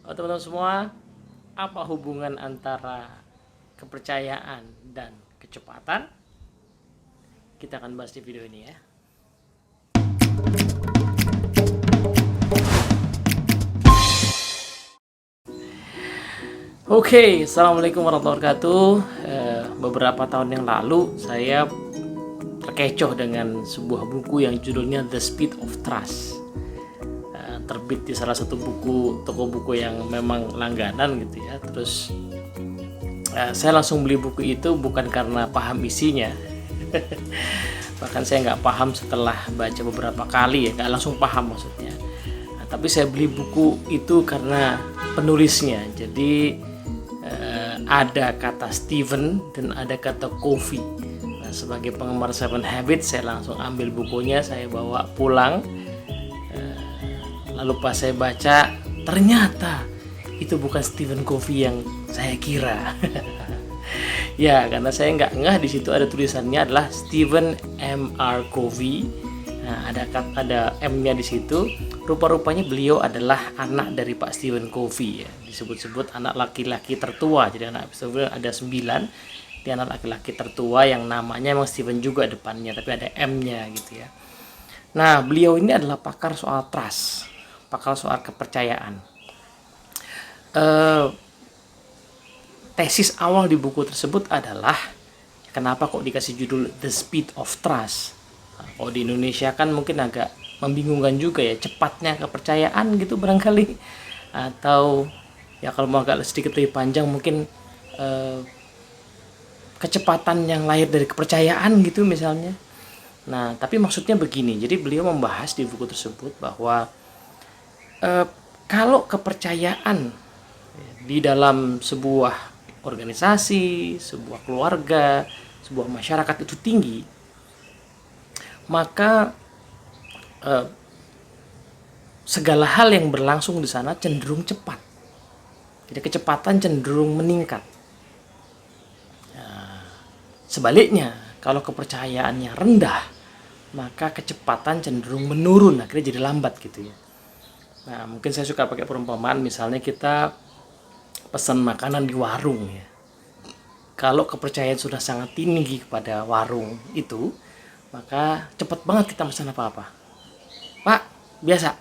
Halo teman-teman semua, apa hubungan antara kepercayaan dan kecepatan? Kita akan bahas di video ini ya. Oke, assalamualaikum warahmatullahi wabarakatuh. Beberapa tahun yang lalu saya terkecoh dengan sebuah buku yang judulnya The Speed of Trust. Terbit di salah satu toko buku yang memang langganan gitu ya. Terus saya langsung beli buku itu bukan karena paham isinya. Bahkan saya nggak paham setelah baca beberapa kali ya, nggak langsung paham maksudnya. Tapi saya beli buku itu karena penulisnya. Jadi ada kata Steven dan ada kata Covey. Nah, sebagai penggemar Seven Habits, saya langsung ambil bukunya, saya bawa pulang. Lalu pas saya baca, ternyata itu bukan Stephen Covey yang saya kira. Ya, karena saya nggak ngeh di situ ada tulisannya adalah Stephen M.R. Covey. Nah, ada M-nya di situ. Rupa-rupanya beliau adalah anak dari Pak Stephen Covey ya. Disebut-sebut anak laki-laki tertua. Jadi anak ada 9. Dia anak laki-laki tertua yang namanya emang Stephen juga depannya, tapi ada M-nya gitu ya. Nah, beliau ini adalah pakar soal trust, pakar soal kepercayaan. Tesis awal di buku tersebut adalah kenapa kok dikasih judul The Speed of Trust. Nah, kalau di Indonesia kan mungkin agak membingungkan juga ya, cepatnya kepercayaan gitu barangkali, atau ya kalau mau agak sedikit lebih panjang mungkin kecepatan yang lahir dari kepercayaan gitu misalnya. Nah, tapi maksudnya begini, jadi beliau membahas di buku tersebut bahwa kalau kepercayaan di dalam sebuah organisasi, sebuah keluarga, sebuah masyarakat itu tinggi, maka segala hal yang berlangsung di sana cenderung cepat. Jadi kecepatan cenderung meningkat. Sebaliknya, kalau kepercayaannya rendah, maka kecepatan cenderung menurun, akhirnya jadi lambat gitu ya. Nah, mungkin saya suka pakai perumpamaan, misalnya kita pesan makanan di warung ya. Kalau kepercayaan sudah sangat tinggi kepada warung itu, maka cepat banget kita pesan apa-apa. Pak, biasa.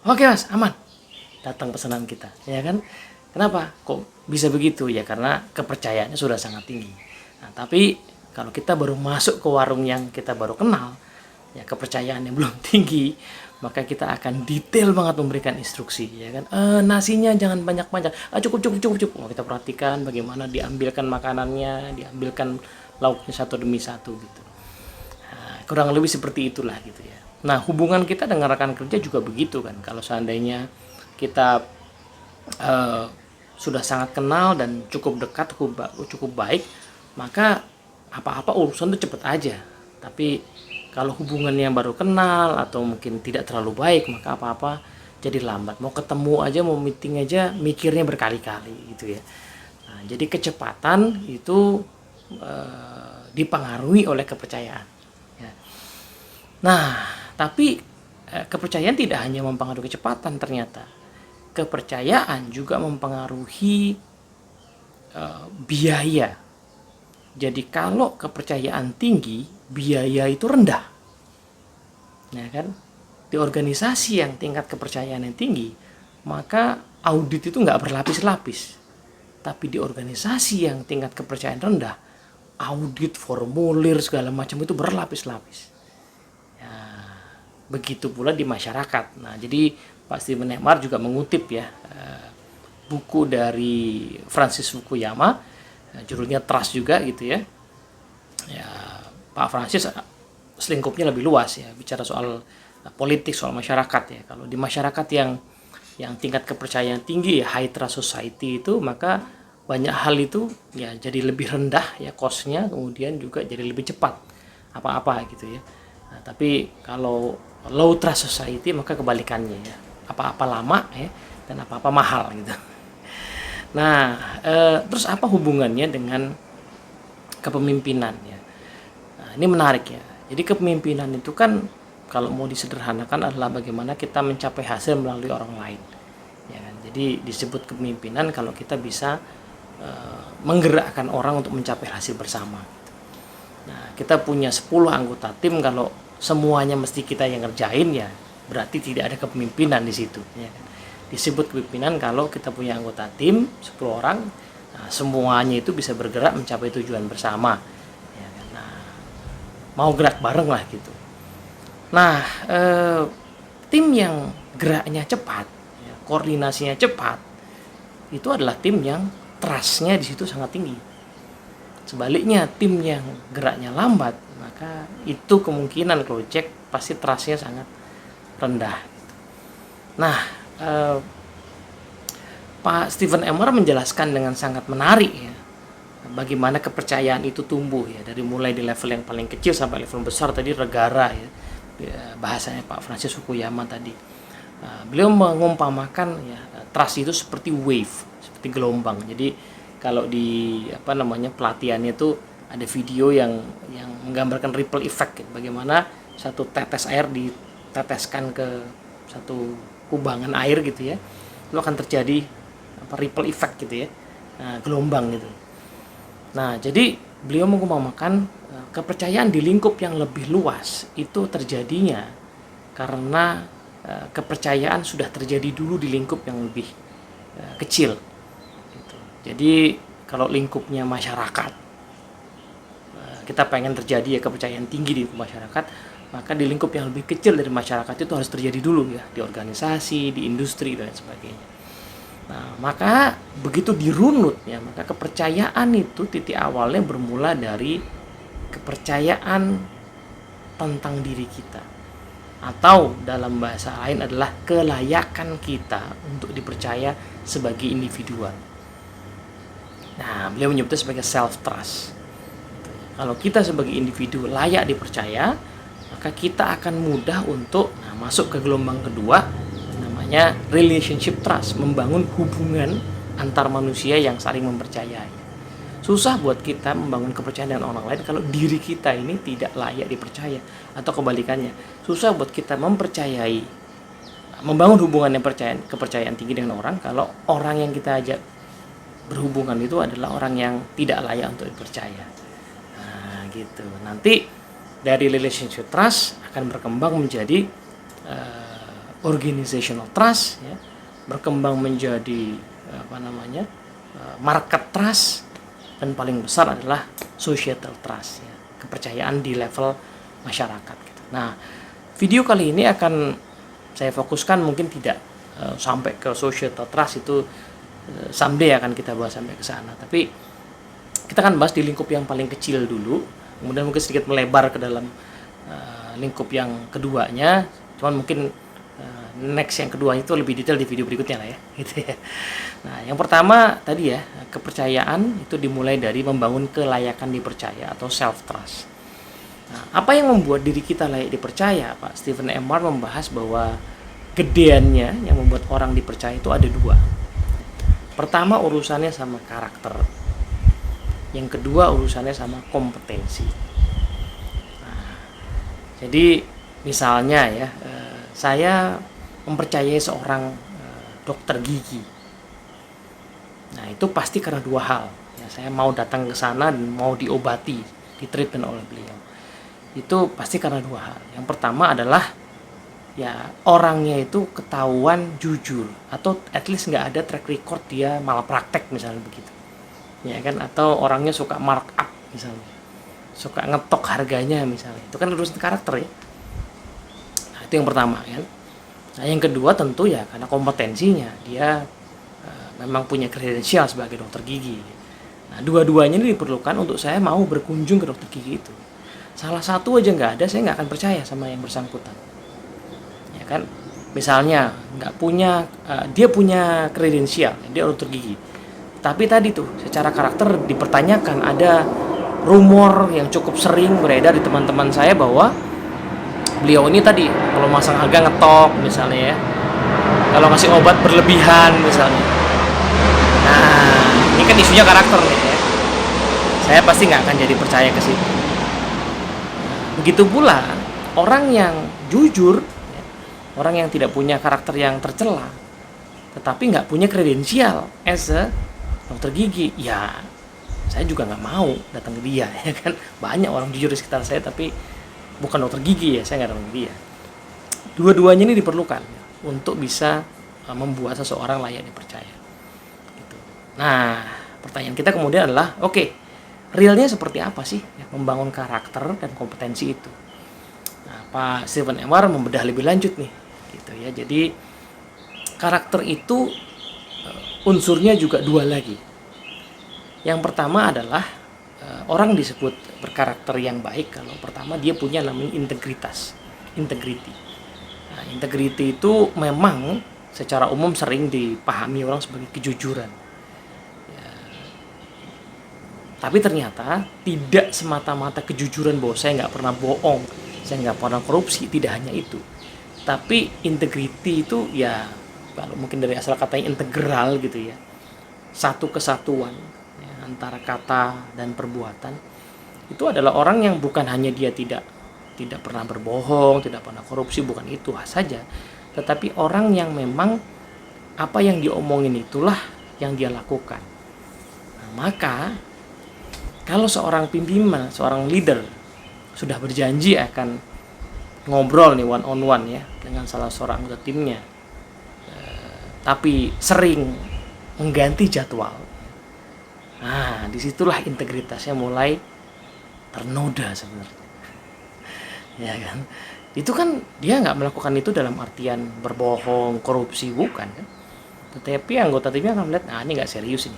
Oke mas, aman. Datang pesanan kita, ya kan? Kenapa? Kok bisa begitu? Ya karena kepercayaannya sudah sangat tinggi. Nah, tapi kalau kita baru masuk ke warung yang kita baru kenal, ya kepercayaannya belum tinggi, maka kita akan detail banget memberikan instruksi, ya kan? Nasinya jangan banyak-banyak, cukup. Oh, kita perhatikan bagaimana diambilkan makanannya, diambilkan lauknya satu demi satu gitu. Nah, kurang lebih seperti itulah gitu ya. Nah, hubungan kita dengan rekan kerja juga begitu kan. Kalau seandainya kita sudah sangat kenal dan cukup dekat, cukup baik, maka apa-apa urusan itu cepet aja. Tapi kalau hubungannya baru kenal atau mungkin tidak terlalu baik, maka apa-apa jadi lambat. Mau ketemu aja, mau meeting aja, mikirnya berkali-kali gitu ya. Nah, jadi kecepatan itu dipengaruhi oleh kepercayaan. Ya. Nah, tapi kepercayaan tidak hanya mempengaruhi kecepatan ternyata. Kepercayaan juga mempengaruhi biaya. Jadi kalau kepercayaan tinggi, biaya itu rendah. Ya kan? Di organisasi yang tingkat kepercayaan yang tinggi, maka audit itu nggak berlapis-lapis. Tapi di organisasi yang tingkat kepercayaan rendah, audit, formulir, segala macam itu berlapis-lapis. Ya, begitu pula di masyarakat. Nah, jadi Pak Stephen M.R. juga mengutip ya buku dari Francis Fukuyama, judulnya Trust juga gitu ya. Ya, Pak Francis selingkupnya lebih luas ya, bicara soal politik, soal masyarakat ya. Kalau di masyarakat yang tingkat kepercayaan tinggi ya, high trust society itu, maka banyak hal itu ya jadi lebih rendah ya cost-nya, kemudian juga jadi lebih cepat apa-apa gitu ya. Nah, tapi kalau low trust society maka kebalikannya ya, apa-apa lama ya dan apa-apa mahal gitu. Nah, terus apa hubungannya dengan kepemimpinan ya? Nah, ini menarik ya. Jadi kepemimpinan itu kan kalau mau disederhanakan adalah bagaimana kita mencapai hasil melalui orang lain. Ya kan? Jadi disebut kepemimpinan kalau kita bisa menggerakkan orang untuk mencapai hasil bersama. Nah, kita punya 10 anggota tim, kalau semuanya mesti kita yang ngerjain, ya berarti tidak ada kepemimpinan di situ, ya kan? Disebut kepemimpinan kalau kita punya anggota tim 10 orang, nah, semuanya itu bisa bergerak mencapai tujuan bersama, ya kan? Nah, mau gerak bareng lah gitu. Nah, tim yang geraknya cepat, ya, koordinasinya cepat, itu adalah tim yang trust-nya di situ sangat tinggi. Sebaliknya, tim yang geraknya lambat, maka itu kemungkinan kalau cek pasti trust-nya sangat rendah. Nah, Pak Stephen Emmer menjelaskan dengan sangat menarik, ya, bagaimana kepercayaan itu tumbuh, ya, dari mulai di level yang paling kecil sampai level besar tadi, negara, ya, bahasanya Pak Francis Fukuyama tadi. Beliau mengumpamakan, ya, trust itu seperti wave, seperti gelombang. Jadi kalau di pelatihannya itu ada video yang menggambarkan ripple effect, ya, bagaimana satu tetes air diteteskan ke satu kubangan air gitu, ya, itu akan terjadi ripple effect gitu, ya, gelombang gitu. Nah, jadi beliau mengumpamakan kepercayaan di lingkup yang lebih luas itu terjadinya karena kepercayaan sudah terjadi dulu di lingkup yang lebih kecil gitu. Jadi kalau lingkupnya masyarakat, kita pengen terjadi, ya, kepercayaan tinggi di lingkup masyarakat, maka di lingkup yang lebih kecil dari masyarakat itu harus terjadi dulu, ya, di organisasi, di industri dan sebagainya. Nah, maka begitu dirunut, ya, maka kepercayaan itu titik awalnya bermula dari kepercayaan tentang diri kita, atau dalam bahasa lain adalah kelayakan kita untuk dipercaya sebagai individual. Nah, beliau menyebutnya sebagai self trust. Kalau kita sebagai individu layak dipercaya, maka kita akan mudah untuk masuk ke gelombang kedua, namanya relationship trust, membangun hubungan antar manusia yang saling mempercayai. Susah buat kita membangun kepercayaan dengan orang lain kalau diri kita ini tidak layak dipercaya, atau kebalikannya, susah buat kita membangun hubungan yang kepercayaan tinggi dengan orang kalau orang yang kita ajak berhubungan itu adalah orang yang tidak layak untuk dipercaya. Nah, gitu. Nanti dari relationship trust akan berkembang menjadi organizational trust, ya, berkembang menjadi market trust, dan paling besar adalah societal trust, ya, kepercayaan di level masyarakat gitu. Nah, video kali ini akan saya fokuskan, mungkin tidak sampai ke societal trust, itu someday akan kita bahas sampai ke sana, tapi kita akan bahas di lingkup yang paling kecil dulu, kemudian mungkin sedikit melebar ke dalam lingkup yang keduanya. Cuman mungkin next yang kedua itu lebih detail di video berikutnya lah, ya, gitu, ya. Nah, yang pertama tadi, ya, kepercayaan itu dimulai dari membangun kelayakan dipercaya atau self trust. Nah, apa yang membuat diri kita layak dipercaya? Pak Stephen Emmer membahas bahwa gedeannya yang membuat orang dipercaya itu ada dua. Pertama, urusannya sama karakter. Yang kedua, urusannya sama kompetensi. Nah, jadi misalnya, ya, saya mempercayai seorang dokter gigi. Nah, itu pasti karena dua hal, ya, saya mau datang ke sana dan mau diobati, ditreatment oleh beliau. Itu pasti karena dua hal. Yang pertama adalah, ya, orangnya itu ketahuan jujur, atau at least nggak ada track record dia malapraktek misalnya begitu, ya kan, atau orangnya suka markup misalnya, suka ngetok harganya misalnya. Itu kan urusan karakter, ya. Nah, itu yang pertama, kan. Nah, yang kedua tentu, ya, karena kompetensinya, dia memang punya kredensial sebagai dokter gigi. Nah, dua-duanya ini diperlukan untuk saya mau berkunjung ke dokter gigi itu. Salah satu aja nggak ada, saya nggak akan percaya sama yang bersangkutan, ya kan. Misalnya dia punya kredensial, dia dokter gigi, tapi tadi tuh secara karakter dipertanyakan. Ada rumor yang cukup sering beredar di teman-teman saya bahwa beliau ini tadi kalau masang harga ngetok misalnya, ya, kalau ngasih obat berlebihan misalnya. Nah, ini kan isunya karakter nih, ya. Saya pasti nggak akan jadi percaya ke situ. Begitu pula orang yang jujur, ya, orang yang tidak punya karakter yang tercela, tetapi nggak punya kredensial as a dokter gigi, ya saya juga nggak mau datang ke dia, ya kan. Banyak orang jujur di sekitar saya tapi bukan dokter gigi, ya saya nggak datang ke dia. Dua-duanya ini diperlukan untuk bisa membuat seseorang layak dipercaya gitu. Nah, pertanyaan kita kemudian adalah, oke, realnya seperti apa sih ya, membangun karakter dan kompetensi itu. Nah, Pak Stephen Emar membedah lebih lanjut nih gitu ya. Jadi karakter itu unsurnya juga dua lagi. Yang pertama adalah orang disebut berkarakter yang baik kalau pertama dia punya namanya integritas, integrity. Nah, integrity itu memang secara umum sering dipahami orang sebagai kejujuran. Ya, tapi ternyata tidak semata-mata kejujuran bahwa saya nggak pernah bohong, saya nggak pernah korupsi, tidak hanya itu. Tapi integrity itu ya kalau mungkin dari asal katanya integral gitu ya, satu kesatuan ya, antara kata dan perbuatan. Itu adalah orang yang bukan hanya dia tidak pernah berbohong, tidak pernah korupsi, bukan itu saja, tetapi orang yang memang apa yang diomongin itulah yang dia lakukan. Nah, maka kalau seorang pimpinan, seorang leader sudah berjanji akan ngobrol nih one on one ya dengan salah seorang anggota timnya, tapi sering mengganti jadwal, nah disitulah integritasnya mulai ternoda sebenarnya. Ya kan, itu kan dia nggak melakukan itu dalam artian berbohong, korupsi, bukan kan, tetapi anggota timnya akan melihat, nah ini nggak serius ini,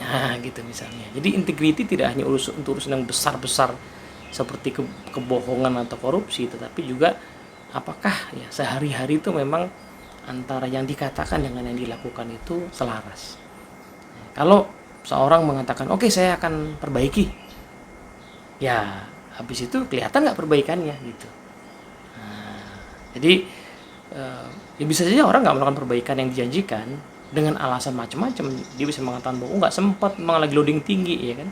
nah gitu misalnya. Jadi integrity tidak hanya untuk urusan yang besar-besar seperti kebohongan atau korupsi, tetapi juga apakah ya sehari-hari itu memang antara yang dikatakan dengan yang dilakukan itu selaras. Kalau seorang mengatakan oke, saya akan perbaiki, ya habis itu kelihatan nggak perbaikannya gitu. Nah, jadi ya bisa saja orang nggak melakukan perbaikan yang dijanjikan dengan alasan macam-macam. Dia bisa mengatakan bahwa nggak sempat, memang lagi loading tinggi, ya kan.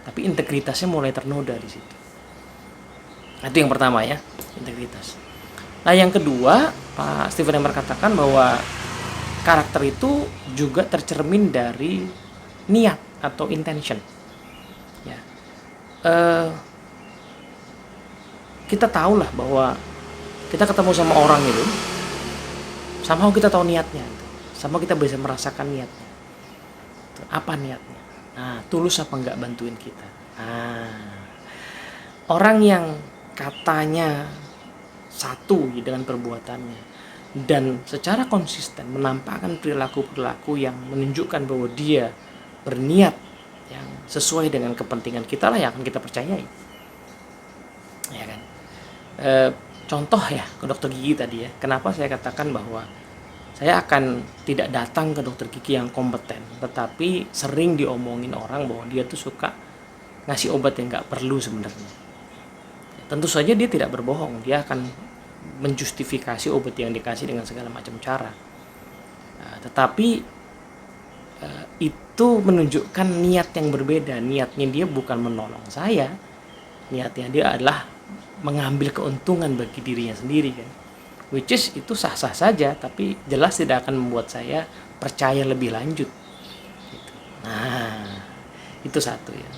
Tapi integritasnya mulai ternoda di situ. Itu yang pertama ya, integritas. Nah yang kedua, Pak Stephen Emmer katakan bahwa karakter itu juga tercermin dari niat atau intention. Ya. Kita tahu lah bahwa kita ketemu sama orang itu, somehow kita tahu niatnya, sama kita bisa merasakan niatnya. Apa niatnya? Nah, tulus apa enggak bantuin kita? Nah, orang yang katanya satu dengan perbuatannya dan secara konsisten menampakkan perilaku-perilaku yang menunjukkan bahwa dia berniat yang sesuai dengan kepentingan kita lah yang akan kita percayai. Ya kan? Contoh ya ke dokter gigi tadi ya, kenapa saya katakan bahwa saya akan tidak datang ke dokter gigi yang kompeten, tetapi sering diomongin orang bahwa dia tuh suka ngasih obat yang nggak perlu sebenarnya. Tentu saja dia tidak berbohong, dia akan menjustifikasi obat yang dikasih dengan segala macam cara. Tetapi itu menunjukkan niat yang berbeda. Niatnya dia bukan menolong saya, niatnya dia adalah mengambil keuntungan bagi dirinya sendiri kan. Which is itu sah-sah saja, tapi jelas tidak akan membuat saya percaya lebih lanjut. Gitu. Nah, itu satu ya.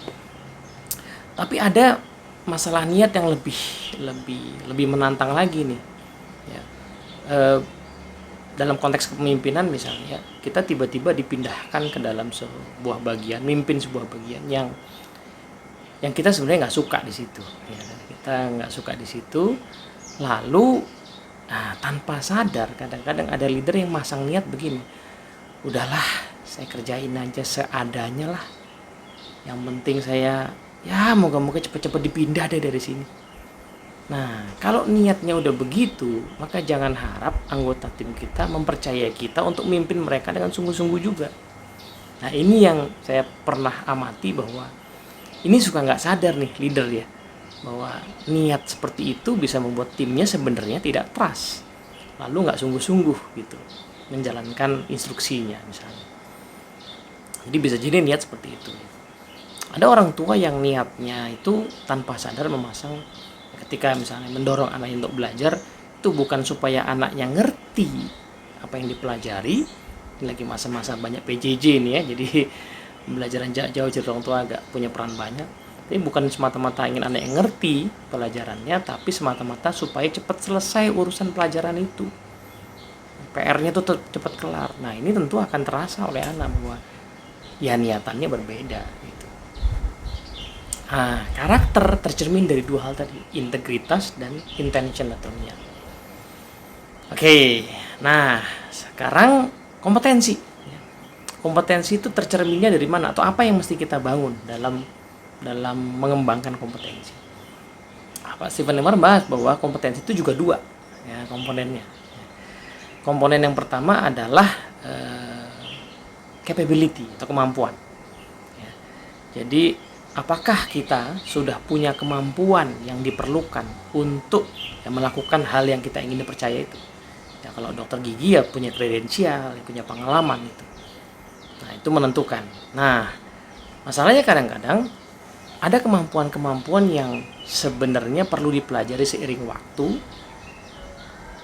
Tapi ada masalah niat yang lebih menantang lagi nih. Ya. Dalam konteks kepemimpinan misalnya, kita tiba-tiba dipindahkan ke dalam sebuah bagian, mimpin sebuah bagian yang kita sebenarnya nggak suka di situ. Ya, kita nggak suka di situ. Lalu tanpa sadar kadang-kadang ada leader yang masang niat begini, udahlah saya kerjain aja seadanya lah, yang penting saya ya moga-moga cepet-cepet dipindah deh dari sini. Nah kalau niatnya udah begitu, maka jangan harap anggota tim kita mempercayai kita untuk memimpin mereka dengan sungguh-sungguh juga. Nah ini yang saya pernah amati bahwa ini suka nggak sadar nih leader ya, bahwa niat seperti itu bisa membuat timnya sebenarnya tidak trust, lalu nggak sungguh-sungguh gitu menjalankan instruksinya misalnya. Jadi bisa jadi niat seperti itu. Ada orang tua yang niatnya itu tanpa sadar memasang, ketika misalnya mendorong anaknya untuk belajar, itu bukan supaya anaknya ngerti apa yang dipelajari. Ini lagi masa-masa banyak PJJ nih ya, jadi pembelajaran jarak jauh dari orang tua agak punya peran banyak. Tapi bukan semata-mata ingin anak yang ngerti pelajarannya, tapi semata-mata supaya cepat selesai urusan pelajaran itu. PR-nya tuh cepat kelar. Nah, ini tentu akan terasa oleh anak bahwa ya niatannya berbeda gitu. Nah, karakter tercermin dari dua hal tadi, integritas dan intention atau niat. Oke, nah sekarang kompetensi. Kompetensi itu tercerminnya dari mana atau apa yang mesti kita bangun dalam mengembangkan kompetensi. Pak Stephen Lemar bahas bahwa kompetensi itu juga dua ya, komponennya. Komponen yang pertama adalah capability atau kemampuan ya. Jadi apakah kita sudah punya kemampuan yang diperlukan untuk ya, melakukan hal yang kita ingin dipercaya itu ya. Kalau dokter gigi ya punya kredensial, punya pengalaman itu. Nah, itu menentukan. Nah, masalahnya kadang-kadang ada kemampuan-kemampuan yang sebenarnya perlu dipelajari seiring waktu.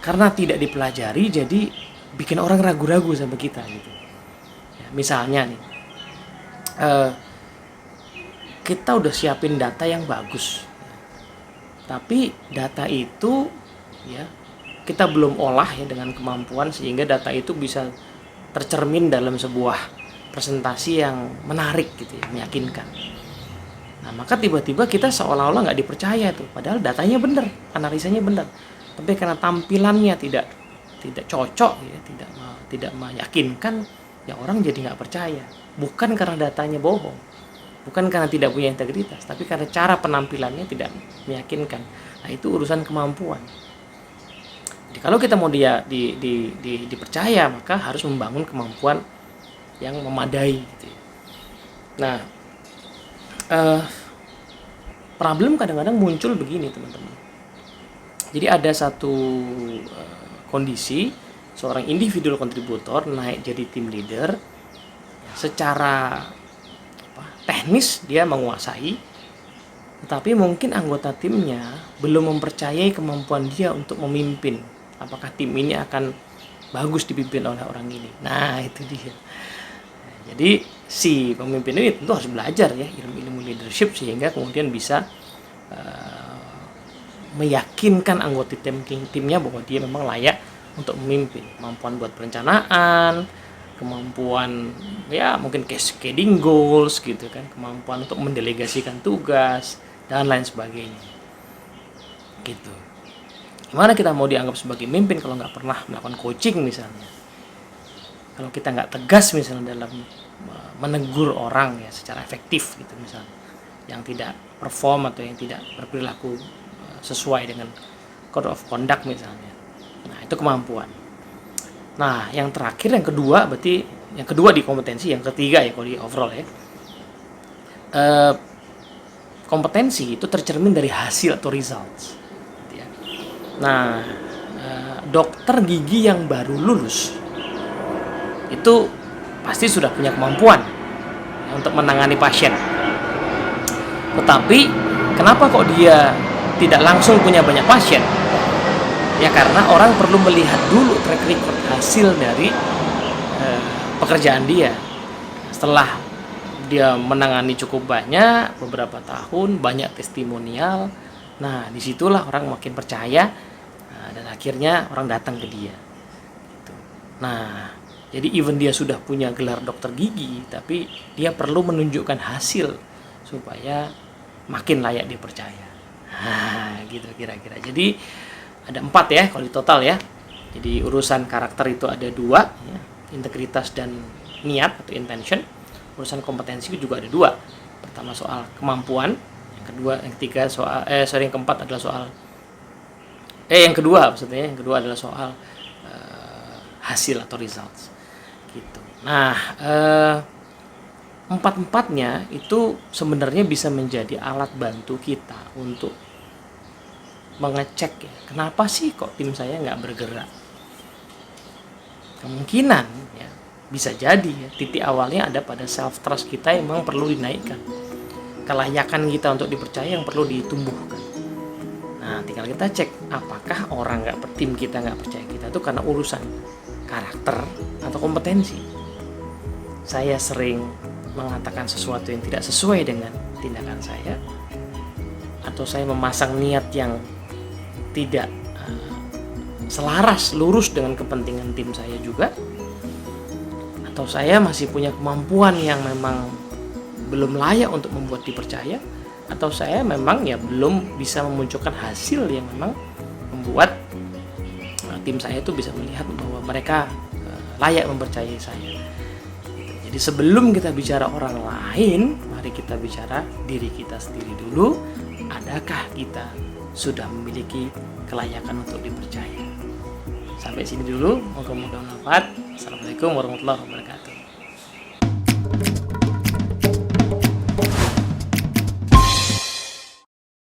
Karena tidak dipelajari jadi bikin orang ragu-ragu sama kita gitu. Ya, misalnya nih, kita udah siapin data yang bagus. Tapi data itu ya kita belum olah ya dengan kemampuan sehingga data itu bisa tercermin dalam sebuah presentasi yang menarik gitu ya, meyakinkan. Nah, maka tiba-tiba kita seolah-olah nggak dipercaya tuh, padahal datanya benar, analisanya benar. Tapi karena tampilannya tidak cocok ya, tidak meyakinkan, ya orang jadi nggak percaya. Bukan karena datanya bohong, bukan karena tidak punya integritas, tapi karena cara penampilannya tidak meyakinkan. Nah, itu urusan kemampuan. Jadi kalau kita mau dipercaya, maka harus membangun kemampuan yang memadai gitu ya. Nah, problem kadang-kadang muncul begini teman-teman. Jadi ada satu kondisi seorang individual kontributor naik jadi tim leader, secara teknis dia menguasai, tetapi mungkin anggota timnya belum mempercayai kemampuan dia untuk memimpin. Apakah tim ini akan bagus dipimpin oleh orang ini? Nah, itu dia. Jadi si pemimpin ini tentu harus belajar ya ilmu-ilmu leadership sehingga kemudian bisa meyakinkan anggota timnya bahwa dia memang layak untuk memimpin. Kemampuan buat perencanaan, kemampuan ya mungkin cascading goals gitu kan, kemampuan untuk mendelegasikan tugas dan lain sebagainya. Gitu. Gimana kita mau dianggap sebagai pemimpin kalau nggak pernah melakukan coaching misalnya? Kalau kita nggak tegas misalnya dalam menegur orang ya secara efektif gitu misalnya, yang tidak perform atau yang tidak berperilaku sesuai dengan code of conduct misalnya. Nah, itu kemampuan. Nah, yang terakhir yang kedua berarti yang kedua di kompetensi, yang ketiga ya kalau di overall ya. Kompetensi itu tercermin dari hasil atau results. Nah, dokter gigi yang baru lulus itu pasti sudah punya kemampuan untuk menangani pasien. Tetapi kenapa kok dia tidak langsung punya banyak pasien? Ya karena orang perlu melihat dulu track record hasil dari pekerjaan dia. Setelah dia menangani cukup banyak, beberapa tahun, banyak testimonial, nah disitulah orang makin percaya, dan akhirnya orang datang ke dia. Nah, jadi even dia sudah punya gelar dokter gigi, tapi dia perlu menunjukkan hasil supaya makin layak dipercaya. Nah, gitu kira-kira. Jadi ada 4 ya kalau di total ya. Jadi urusan karakter itu ada 2 ya, integritas dan niat atau intention. Urusan kompetensi juga ada 2. Pertama soal kemampuan, yang ketiga soal yang keempat adalah soal yang kedua adalah soal hasil atau results gitu. Nah, empat-empatnya itu sebenarnya bisa menjadi alat bantu kita untuk mengecek ya, kenapa sih kok tim saya nggak bergerak. Kemungkinan ya bisa jadi ya, titik awalnya ada pada self trust kita yang memang perlu dinaikkan, kelayakan kita untuk dipercaya yang perlu ditumbuhkan. Nah, tinggal kita cek apakah tim kita nggak percaya kita itu karena urusan karakter atau kompetensi. Saya sering mengatakan sesuatu yang tidak sesuai dengan tindakan saya, atau saya memasang niat yang tidak selaras lurus dengan kepentingan tim saya juga, atau saya masih punya kemampuan yang memang belum layak untuk membuat dipercaya, atau saya memang ya belum bisa memunculkan hasil yang memang membuat tim saya itu bisa melihat bahwa mereka layak mempercayai saya. Jadi sebelum kita bicara orang lain, mari kita bicara diri kita sendiri dulu. Adakah kita sudah memiliki kelayakan untuk dipercaya? Sampai sini dulu, moga-moga bermanfaat. Assalamualaikum warahmatullahi wabarakatuh.